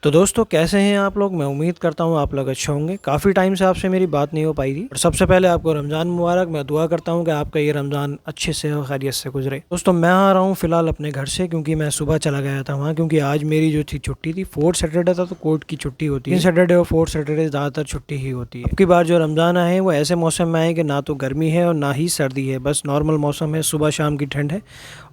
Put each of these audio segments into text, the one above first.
तो दोस्तों कैसे हैं आप लोग। मैं उम्मीद करता हूँ आप लोग अच्छे होंगे। काफ़ी टाइम से आपसे मेरी बात नहीं हो पाई थी। और सबसे पहले आपको रमज़ान मुबारक। मैं दुआ करता हूँ कि आपका ये रमज़ान अच्छे से और खैरियत से गुजरे। दोस्तों मैं आ रहा हूँ फ़िलहाल अपने घर से, क्योंकि मैं सुबह चला गया था वहाँ, क्योंकि आज मेरी जो थी छुट्टी थी। 4th सैटरडे था तो कोर्ट की छुट्टी होती है। 3 सैटरडे और 4th सैटरडे ज़्यादातर छुट्टी ही होती है। अब की बार जो रमज़ान आए वो ऐसे मौसम में आए कि ना तो गर्मी है और ना ही सर्दी है, बस नॉर्मल मौसम है। सुबह शाम की ठंड है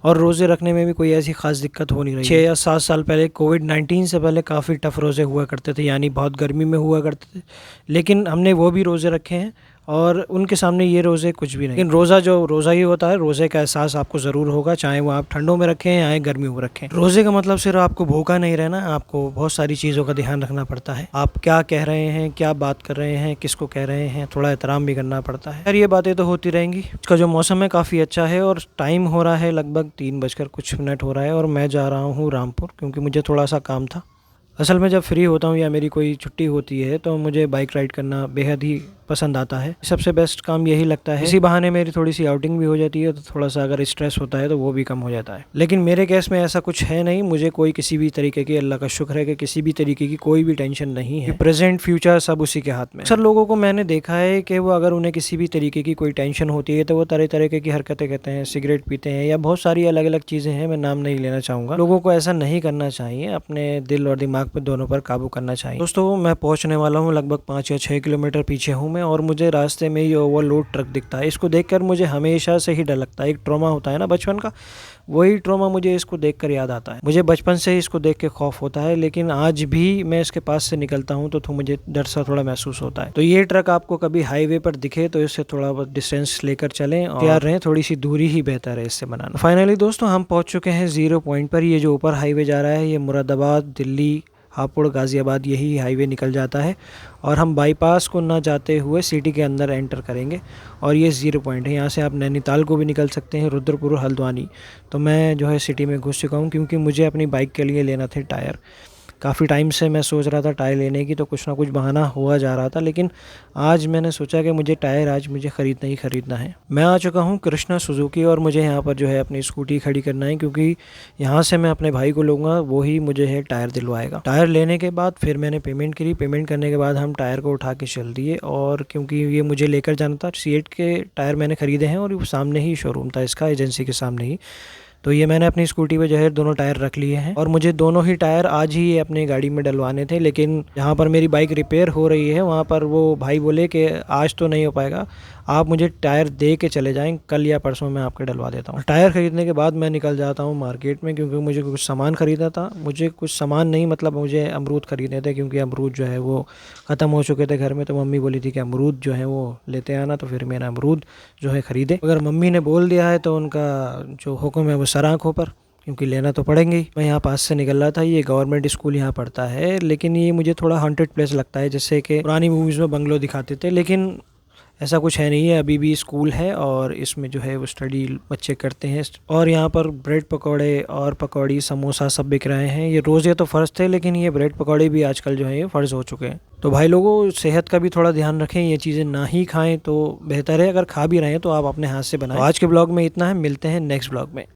और रोज़े रखने में भी कोई ऐसी खास दिक्कत हो नहीं रही। 6 या 7 साल पहले कोविड-19 से पहले काफ़ी टफ रोज़े हुआ करते थे, यानी बहुत गर्मी में हुआ करते थे, लेकिन हमने वो भी रोज़े रखे हैं और उनके सामने ये रोज़े कुछ भी नहीं। लेकिन रोज़ा जो रोज़ा ही होता है, रोज़े का एहसास आपको ज़रूर होगा, चाहे वो आप ठंडों में रखें या गर्मियों में रखें। रोज़े का मतलब सिर्फ आपको भूखा नहीं रहना, आपको बहुत सारी चीज़ों का ध्यान रखना पड़ता है। आप क्या कह रहे हैं, क्या बात कर रहे हैं, किसको कह रहे हैं, थोड़ा एहतराम भी करना पड़ता है। यार ये बातें तो होती रहेंगी। इसका जो मौसम है काफ़ी अच्छा है और टाइम हो रहा है लगभग 3 बजकर कुछ मिनट हो रहा है और मैं जा रहा हूँ रामपुर, क्योंकि मुझे थोड़ा सा काम था। असल में जब फ्री होता हूँ या मेरी कोई छुट्टी होती है तो मुझे बाइक राइड करना बेहद ही पसंद आता है। सबसे बेस्ट काम यही लगता है। इसी बहाने मेरी थोड़ी सी आउटिंग भी हो जाती है, तो थोड़ा सा अगर स्ट्रेस होता है तो वो भी कम हो जाता है। लेकिन मेरे केस में ऐसा कुछ है नहीं। मुझे कोई किसी भी तरीके की, अल्लाह का शुक्र है कि किसी भी तरीके की कोई भी टेंशन नहीं है। प्रेजेंट फ्यूचर सब उसी के हाथ में। अक्सर लोगों को मैंने देखा है कि वो अगर उन्हें किसी भी तरीके की कोई टेंशन होती है तो वो तरह तरीके की हरकतें करते हैं, सिगरेट पीते हैं या बहुत सारी अलग अलग चीज़ें हैं, मैं नाम नहीं लेना चाहूँगा। लोगों को ऐसा नहीं करना चाहिए, अपने दिल और दिमाग पर दोनों पर काबू करना चाहिए। दोस्तों मैं पहुँचने वाला हूँ, लगभग 5 या 6 किलोमीटर पीछे हूँ मैं, और मुझे रास्ते में ये ओवरलोड ट्रक दिखता है। इसको देखकर मुझे हमेशा से ही डर लगता है। एक ट्रॉमा होता है ना बचपन का, वही ट्रॉमा मुझे इसको देखकर याद आता है। मुझे बचपन से ही इसको देख के खौफ होता है, लेकिन आज भी मैं इसके पास से निकलता हूँ तो मुझे डर सा थोड़ा महसूस होता है। तो ये ट्रक आपको कभी हाईवे पर दिखे तो इससे थोड़ा बहुत डिस्टेंस लेकर चलें और तैयार रहें, थोड़ी सी दूरी ही बेहतर है इससे बनाना। फाइनली दोस्तों हम पहुँच चुके हैं 0 पॉइंट पर। ये जो ऊपर हाईवे जा रहा है ये मुरादाबाद, दिल्ली, हापुड़, गाज़ियाबाद यही हाईवे निकल जाता है और हम बाईपास को ना जाते हुए सिटी के अंदर एंटर करेंगे। और ये 0 पॉइंट है, यहाँ से आप नैनीताल को भी निकल सकते हैं, रुद्रपुर, हल्द्वानी। तो मैं जो है सिटी में घुस चुका हूँ, क्योंकि मुझे अपनी बाइक के लिए लेना थे टायर। काफ़ी टाइम से मैं सोच रहा था टायर लेने की, तो कुछ ना कुछ बहाना हुआ जा रहा था, लेकिन आज मैंने सोचा कि मुझे टायर आज मुझे ख़रीदना ही ख़रीदना है। मैं आ चुका हूँ कृष्णा सुजुकी और मुझे यहाँ पर जो है अपनी स्कूटी खड़ी करना है, क्योंकि यहाँ से मैं अपने भाई को लूँगा, वो ही मुझे है टायर दिलवाएगा। टायर लेने के बाद फिर मैंने पेमेंट करी। पेमेंट करने के बाद हम टायर को उठा के चल दिए, और क्योंकि ये मुझे लेकर जाना था, सीएट के टायर मैंने ख़रीदे हैं और सामने ही शोरूम था इसका, एजेंसी के सामने ही। तो ये मैंने अपनी स्कूटी पे जो है दोनों टायर रख लिए हैं और मुझे दोनों ही टायर आज ही अपनी गाड़ी में डलवाने थे। लेकिन जहाँ पर मेरी बाइक रिपेयर हो रही है वहाँ पर वो भाई बोले कि आज तो नहीं हो पाएगा, आप मुझे टायर दे के चले जाएं, कल या परसों मैं आपके डलवा देता हूँ। टायर ख़रीदने के बाद मैं निकल जाता हूँ मार्केट में, क्योंकि मुझे कुछ सामान ख़रीदना था। मुझे कुछ सामान नहीं, मतलब मुझे अमरूद ख़रीदने थे, क्योंकि अमरूद जो है वो ख़त्म हो चुके थे घर में। तो मम्मी बोली थी कि अमरूद जो है वो लेते आना, तो फिर मैंने अमरूद जो है ख़रीदे। अगर मम्मी ने बोल दिया है तो उनका जो हुक्म है वो सर आँखों पर, क्योंकि लेना तो पड़ेंगे ही। मैं यहाँ पास से निकल रहा था, ये गवर्नमेंट स्कूल यहाँ पढ़ता है, लेकिन ये मुझे थोड़ा हॉन्टेड प्लेस लगता है, जैसे कि पुरानी मूवीज़ में बंगलो दिखाते थे, लेकिन ऐसा कुछ है नहीं है। अभी भी स्कूल है और इसमें जो है वो स्टडी बच्चे करते हैं। और यहाँ पर ब्रेड पकौड़े और पकौड़ी, समोसा सब बिक रहे हैं। ये रोज़े तो फ़र्ज़ थे, लेकिन ये ब्रेड पकौड़े भी आजकल जो है ये फ़र्ज़ हो चुके हैं। तो भाई लोगों, सेहत का भी थोड़ा ध्यान रखें, ये चीज़ें ना ही खाएं तो बेहतर है। अगर खा भी रहे हैं तो आप अपने हाथ से बनाएं। तो आज के ब्लॉग में इतना है, मिलते हैं नेक्स्ट ब्लॉग में।